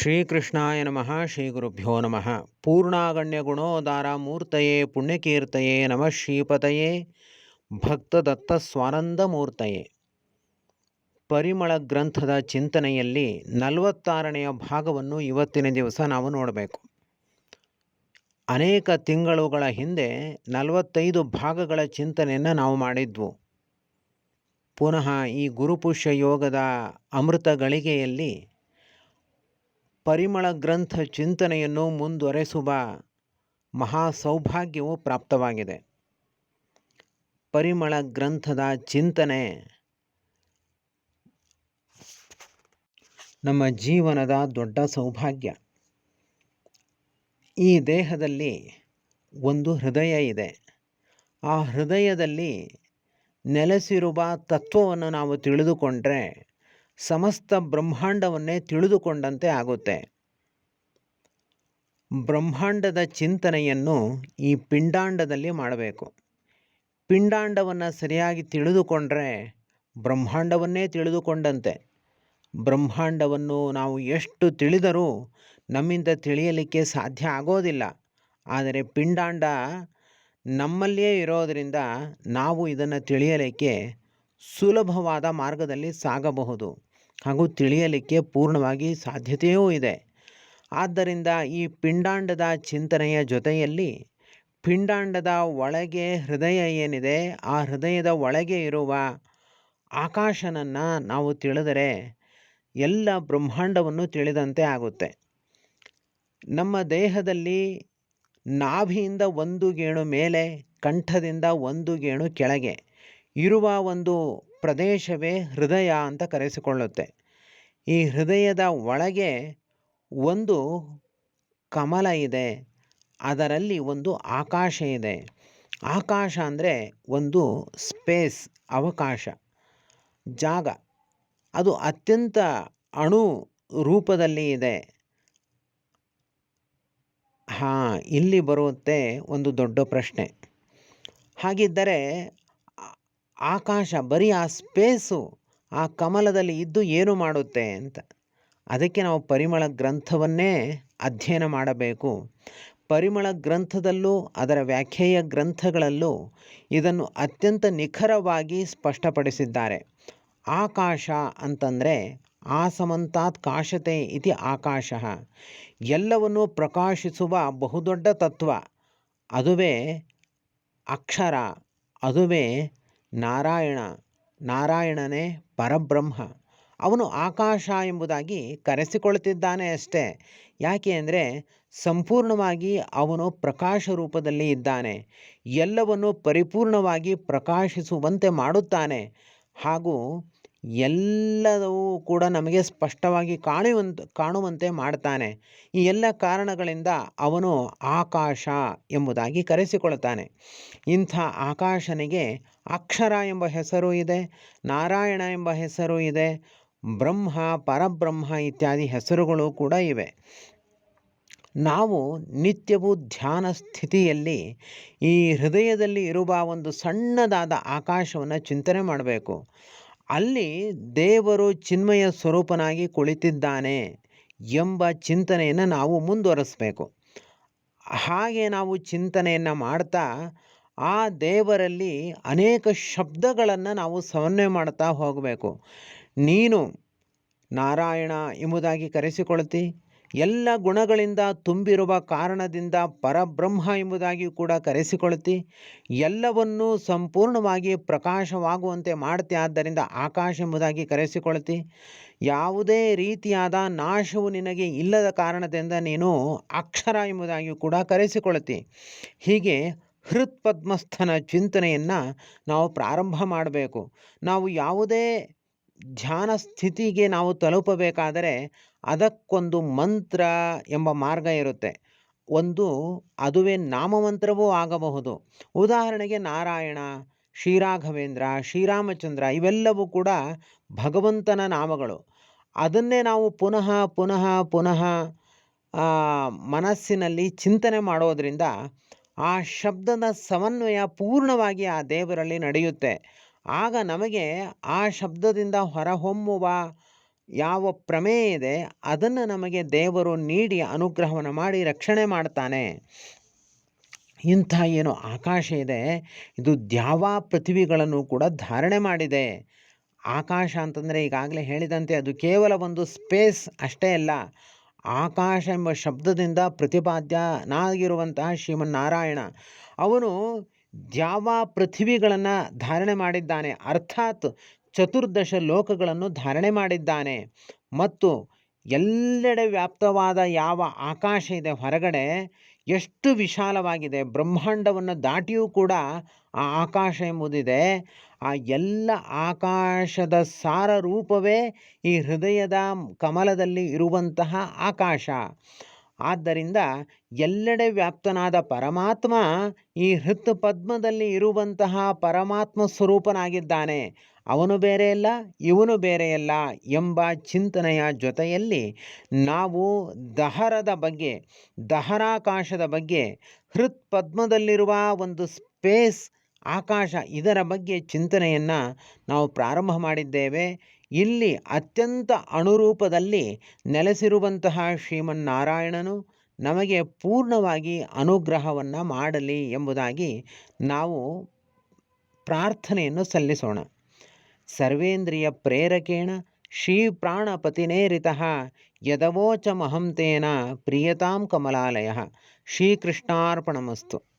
ಶ್ರೀಕೃಷ್ಣಾಯ ನಮಃ ಶ್ರೀ ಗುರುಭ್ಯೋ ನಮಃ. ಪೂರ್ಣಾಗಣ್ಯ ಗುಣೋದಾರ ಮೂರ್ತಯೇ ಪುಣ್ಯಕೀರ್ತಯೇ ನಮಃ ಶ್ರೀಪತಯೇ ಭಕ್ತದತ್ತ ಸ್ವಾನಂದ ಮೂರ್ತಯೇ. ಪರಿಮಳ ಗ್ರಂಥದ ಚಿಂತನೆಯಲ್ಲಿ 46ನೆಯ ಭಾಗವನ್ನು ಇವತ್ತಿನ ದಿವಸ ನಾವು ನೋಡಬೇಕು. ಅನೇಕ ತಿಂಗಳುಗಳ ಹಿಂದೆ 45 ಭಾಗಗಳ ಚಿಂತನೆಯನ್ನು ನಾವು ಮಾಡಿದ್ವು. ಪುನಃ ಈ ಗುರುಪುಷ್ಯ ಯೋಗದ ಅಮೃತ ಗಳಿಗೆಯಲ್ಲಿ ಪರಿಮಳ ಗ್ರಂಥ ಚಿಂತನೆಯನ್ನು ಮುಂದುವರೆಸುವ ಮಹಾ ಸೌಭಾಗ್ಯವು ಪ್ರಾಪ್ತವಾಗಿದೆ. ಪರಿಮಳ ಗ್ರಂಥದ ಚಿಂತನೆ ನಮ್ಮ ಜೀವನದ ದೊಡ್ಡ ಸೌಭಾಗ್ಯ. ಈ ದೇಹದಲ್ಲಿ ಒಂದು ಹೃದಯ ಇದೆ. ಆ ಹೃದಯದಲ್ಲಿ ನೆಲೆಸಿರುವ ತತ್ವವನ್ನು ನಾವು ತಿಳಿದುಕೊಂಡ್ರೆ ಸಮಸ್ತ ಬ್ರಹ್ಮಾಂಡವನ್ನೇ ತಿಳಿದುಕೊಂಡಂತೆ ಆಗುತ್ತೆ. ಬ್ರಹ್ಮಾಂಡದ ಚಿಂತನೆಯನ್ನು ಈ ಪಿಂಡಾಂಡದಲ್ಲಿ ಮಾಡಬೇಕು. ಪಿಂಡಾಂಡವನ್ನು ಸರಿಯಾಗಿ ತಿಳಿದುಕೊಂಡ್ರೆ ಬ್ರಹ್ಮಾಂಡವನ್ನೇ ತಿಳಿದುಕೊಂಡಂತೆ. ಬ್ರಹ್ಮಾಂಡವನ್ನು ನಾವು ಎಷ್ಟು ತಿಳಿದರೂ ನಮ್ಮಿಂದ ತಿಳಿಯಲಿಕ್ಕೆ ಸಾಧ್ಯ ಆಗೋದಿಲ್ಲ. ಆದರೆ ಪಿಂಡಾಂಡ ನಮ್ಮಲ್ಲಿಯೇ ಇರೋದರಿಂದ ನಾವು ಇದನ್ನು ತಿಳಿಯಲಿಕ್ಕೆ ಸುಲಭವಾದ ಮಾರ್ಗದಲ್ಲಿ ಸಾಗಬಹುದು ಹಾಗೂ ತಿಳಿಯಲಿಕ್ಕೆ ಪೂರ್ಣವಾಗಿ ಸಾಧ್ಯತೆಯೂ ಇದೆ. ಆದ್ದರಿಂದ ಈ ಪಿಂಡಾಂಡದ ಚಿಂತನೆಯ ಜೊತೆಯಲ್ಲಿ ಪಿಂಡಾಂಡದ ಒಳಗೆ ಹೃದಯ ಏನಿದೆ, ಆ ಹೃದಯದ ಒಳಗೆ ಇರುವ ಆಕಾಶನನ್ನು ನಾವು ತಿಳಿದರೆ ಎಲ್ಲ ಬ್ರಹ್ಮಾಂಡವನ್ನು ತಿಳಿದಂತೆ ಆಗುತ್ತೆ. ನಮ್ಮ ದೇಹದಲ್ಲಿ ನಾಭಿಯಿಂದ ಒಂದು ಗೇಣು ಮೇಲೆ, ಕಂಠದಿಂದ ಒಂದು ಗೇಣು ಕೆಳಗೆ ಇರುವ ಒಂದು ಪ್ರದೇಶವೇ ಹೃದಯ ಅಂತ ಕರೆಸಿಕೊಳ್ಳುತ್ತೆ. ಈ ಹೃದಯದ ಒಳಗೆ ಒಂದು ಕಮಲ ಇದೆ, ಅದರಲ್ಲಿ ಒಂದು ಆಕಾಶ ಇದೆ. ಆಕಾಶ ಅಂದರೆ ಒಂದು ಸ್ಪೇಸ್, ಅವಕಾಶ, ಜಾಗ. ಅದು ಅತ್ಯಂತ ಅಣು ರೂಪದಲ್ಲಿ ಇದೆ. ಇಲ್ಲಿ ಬರುತ್ತೆ ಒಂದು ದೊಡ್ಡ ಪ್ರಶ್ನೆ. ಹಾಗಿದ್ದರೆ ಆಕಾಶ ಬರೀ ಆ ಸ್ಪೇಸು ಆ ಕಮಲದಲ್ಲಿ ಇದ್ದು ಏನು ಮಾಡುತ್ತೆ ಅಂತ. ಅದಕ್ಕೆ ನಾವು ಪರಿಮಳ ಗ್ರಂಥವನ್ನೇ ಅಧ್ಯಯನ ಮಾಡಬೇಕು. ಪರಿಮಳ ಗ್ರಂಥದಲ್ಲೂ ಅದರ ವ್ಯಾಖ್ಯೇಯ ಗ್ರಂಥಗಳಲ್ಲೂ ಇದನ್ನು ಅತ್ಯಂತ ನಿಖರವಾಗಿ ಸ್ಪಷ್ಟಪಡಿಸಿದ್ದಾರೆ. ಆಕಾಶ ಅಂತಂದರೆ ಆಸಮಂತಾತ್ ಕಾಶತೆ ಇತಿ ಆಕಾಶ. ಎಲ್ಲವನ್ನೂ ಪ್ರಕಾಶಿಸುವ ಬಹುದೊಡ್ಡ ತತ್ವ. ಅದುವೇ ಅಕ್ಷರ, ಅದುವೇ ನಾರಾಯಣ. ನಾರಾಯಣನೇ ಪರಬ್ರಹ್ಮ. ಅವನು ಆಕಾಶ ಎಂಬುದಾಗಿ ಕರೆಸಿಕೊಳ್ತಿದ್ದಾನೆ ಅಷ್ಟೇ. ಯಾಕೆ ಅಂದರೆ ಸಂಪೂರ್ಣವಾಗಿ ಅವನು ಪ್ರಕಾಶ ರೂಪದಲ್ಲಿ ಇದ್ದಾನೆ. ಎಲ್ಲವನ್ನು ಪರಿಪೂರ್ಣವಾಗಿ ಪ್ರಕಾಶಿಸುವಂತೆ ಮಾಡುತ್ತಾನೆ. ಹಾಗೂ ಎಲ್ಲವೂ ಕೂಡ ನಮಗೆ ಸ್ಪಷ್ಟವಾಗಿ ಕಾಣುವಂತೆ ಮಾಡ್ತಾನೆ. ಈ ಎಲ್ಲ ಕಾರಣಗಳಿಂದ ಅವನು ಆಕಾಶ ಎಂಬುದಾಗಿ ಕರೆಸಿಕೊಳ್ತಾನೆ. ಇಂಥ ಆಕಾಶನಿಗೆ ಅಕ್ಷರ ಎಂಬ ಹೆಸರು ಇದೆ, ನಾರಾಯಣ ಎಂಬ ಹೆಸರು ಇದೆ, ಬ್ರಹ್ಮ, ಪರಬ್ರಹ್ಮ ಇತ್ಯಾದಿ ಹೆಸರುಗಳು ಕೂಡ ಇವೆ. ನಾವು ನಿತ್ಯವೂ ಧ್ಯಾನ ಸ್ಥಿತಿಯಲ್ಲಿ ಈ ಹೃದಯದಲ್ಲಿ ಇರುವ ಒಂದು ಸಣ್ಣದಾದ ಆಕಾಶವನ್ನು ಚಿಂತನೆ ಮಾಡಬೇಕು. ಅಲ್ಲಿ ದೇವರು ಚಿನ್ಮಯ ಸ್ವರೂಪನಾಗಿ ಕುಳಿತಿದ್ದಾನೆ ಎಂಬ ಚಿಂತನೆಯನ್ನು ನಾವು ಮುಂದುವರಿಸಬೇಕು. ಹಾಗೆ ನಾವು ಚಿಂತನೆಯನ್ನು ಮಾಡ್ತಾ ಆ ದೇವರಲ್ಲಿ ಅನೇಕ ಶಬ್ದಗಳನ್ನು ನಾವು ಸಮನ್ವಯ ಮಾಡ್ತಾ ಹೋಗಬೇಕು. ನೀನು ನಾರಾಯಣ ಎಂಬುದಾಗಿ ಕರೆಸಿಕೊಳ್ತಿ, ಎಲ್ಲ ಗುಣಗಳಿಂದ ತುಂಬಿರುವ ಕಾರಣದಿಂದ ಪರಬ್ರಹ್ಮ ಎಂಬುದಾಗಿ ಕೂಡ ಕರೆಸಿಕೊಳ್ತಿ, ಎಲ್ಲವನ್ನೂ ಸಂಪೂರ್ಣವಾಗಿ ಪ್ರಕಾಶವಾಗುವಂತೆ ಮಾಡ್ತಿ, ಆದ್ದರಿಂದ ಆಕಾಶ ಎಂಬುದಾಗಿ ಕರೆಸಿಕೊಳ್ತಿ. ಯಾವುದೇ ರೀತಿಯಾದ ನಾಶವು ನಿನಗೆ ಇಲ್ಲದ ಕಾರಣದಿಂದ ನೀನು ಅಕ್ಷರ ಎಂಬುದಾಗಿ ಕೂಡ ಕರೆಸಿಕೊಳ್ತಿ. ಹೀಗೆ ಹೃತ್ಪದ್ಮಸ್ಥನ ಚಿಂತನೆಯನ್ನು ನಾವು ಪ್ರಾರಂಭ ಮಾಡಬೇಕು. ನಾವು ಯಾವುದೇ ಧ್ಯಾನ ಸ್ಥಿತಿಗೆ ನಾವು ತಲುಪಬೇಕಾದರೆ ಅದಕ್ಕೊಂದು ಮಂತ್ರ ಎಂಬ ಮಾರ್ಗ ಇರುತ್ತೆ. ಅದುವೇ ನಾಮಮಂತ್ರವೂ ಆಗಬಹುದು. ಉದಾಹರಣೆಗೆ ನಾರಾಯಣ, ಶ್ರೀರಾಘವೇಂದ್ರ, ಶ್ರೀರಾಮಚಂದ್ರ ಇವೆಲ್ಲವೂ ಕೂಡ ಭಗವಂತನ ನಾಮಗಳು. ಅದನ್ನೇ ನಾವು ಪುನಃ ಪುನಃ ಪುನಃ ಮನಸ್ಸಿನಲ್ಲಿ ಚಿಂತನೆ ಮಾಡೋದರಿಂದ ಆ ಶಬ್ದದ ಸಮನ್ವಯ ಪೂರ್ಣವಾಗಿ ಆ ದೇವರಲ್ಲಿ ನಡೆಯುತ್ತೆ. ಆಗ ನಮಗೆ ಆ ಶಬ್ದದಿಂದ ಹೊರಹೊಮ್ಮುವ ಯಾವ ಪ್ರಮೇಯ ಇದೆ ಅದನ್ನು ನಮಗೆ ದೇವರು ನೀಡಿ ಅನುಗ್ರಹವನ್ನು ಮಾಡಿ ರಕ್ಷಣೆ ಮಾಡ್ತಾನೆ. ಇಂಥ ಏನು ಆಕಾಶ ಇದೆ ಇದು ದ್ಯಾವ ಪೃಥ್ವಿಗಳನ್ನು ಕೂಡ ಧಾರಣೆ ಮಾಡಿದೆ. ಆಕಾಶ ಅಂತಂದರೆ ಈಗಾಗಲೇ ಹೇಳಿದಂತೆ ಅದು ಕೇವಲ ಒಂದು ಸ್ಪೇಸ್ ಅಷ್ಟೇ ಅಲ್ಲ. ಆಕಾಶ ಎಂಬ ಶಬ್ದದಿಂದ ಪ್ರತಿಪಾದ್ಯನಾಗಿರುವಂತಹ ಶ್ರೀಮನ್ನಾರಾಯಣ ಅವನು ದ್ಯಾವ ಪೃಥ್ವಿಗಳನ್ನು ಧಾರಣೆ ಮಾಡಿದ್ದಾನೆ. ಅರ್ಥಾತ್ ಚತುರ್ದಶ ಲೋಕಗಳನ್ನು ಧಾರಣೆ ಮಾಡಿದ್ದಾನೆ. ಮತ್ತು ಎಲ್ಲೆಡೆ ವ್ಯಾಪ್ತವಾದ ಯಾವ ಆಕಾಶ ಇದೆ ಹೊರಗಡೆ ಎಷ್ಟು ವಿಶಾಲವಾಗಿದೆ, ಬ್ರಹ್ಮಾಂಡವನ್ನು ದಾಟಿಯೂ ಕೂಡ ಆ ಆಕಾಶ ಎಂಬುದಿದೆ. ಆ ಎಲ್ಲ ಆಕಾಶದ ಸಾರ ರೂಪವೇ ಈ ಹೃದಯದ ಕಮಲದಲ್ಲಿ ಇರುವಂತಹ ಆಕಾಶ. ಆದ್ದರಿಂದ ಎಲ್ಲೆಡೆ ವ್ಯಾಪ್ತನಾದ ಪರಮಾತ್ಮ ಈ ಹೃತ್ ಪದ್ಮದಲ್ಲಿ ಇರುವಂತಹ ಪರಮಾತ್ಮ ಸ್ವರೂಪನಾಗಿದ್ದಾನೆ. ಅವನು ಬೇರೆಯಲ್ಲ, ಇವನು ಬೇರೆಯಲ್ಲ ಎಂಬ ಚಿಂತನೆಯ ಜೊತೆಯಲ್ಲಿ ನಾವು ದಹರದ ಬಗ್ಗೆ, ದಹರಾಕಾಶದ ಬಗ್ಗೆ, ಹೃತ್ ಪದ್ಮದಲ್ಲಿರುವ ಒಂದು ಸ್ಪೇಸ್ ಆಕಾಶ ಇದರ ಬಗ್ಗೆ ಚಿಂತನೆಯನ್ನು ನಾವು ಪ್ರಾರಂಭ ಮಾಡಿದ್ದೇವೆ. ಇಲ್ಲಿ ಅತ್ಯಂತ ಅಣುರೂಪದಲ್ಲಿ ನೆಲೆಸಿರುವಂತಹ ಶ್ರೀಮನ್ನಾರಾಯಣನು ನಮಗೆ ಪೂರ್ಣವಾಗಿ ಅನುಗ್ರಹವನ್ನು ಮಾಡಲಿ ಎಂಬುದಾಗಿ ನಾವು ಪ್ರಾರ್ಥನೆಯನ್ನು ಸಲ್ಲಿಸೋಣ. ಸರ್ವೇಂದ್ರಿಯ ಪ್ರೇರಕೇಣ ಶ್ರೀ ಪ್ರಾಣಪತಿನೇರಿತಃ ಯದವೋಚಮಹಂ ತೇನ ಪ್ರಿಯತಾಂ ಕಮಲಾಲಯ. ಶ್ರೀಕೃಷ್ಣಾರ್ಪಣಮಸ್ತು.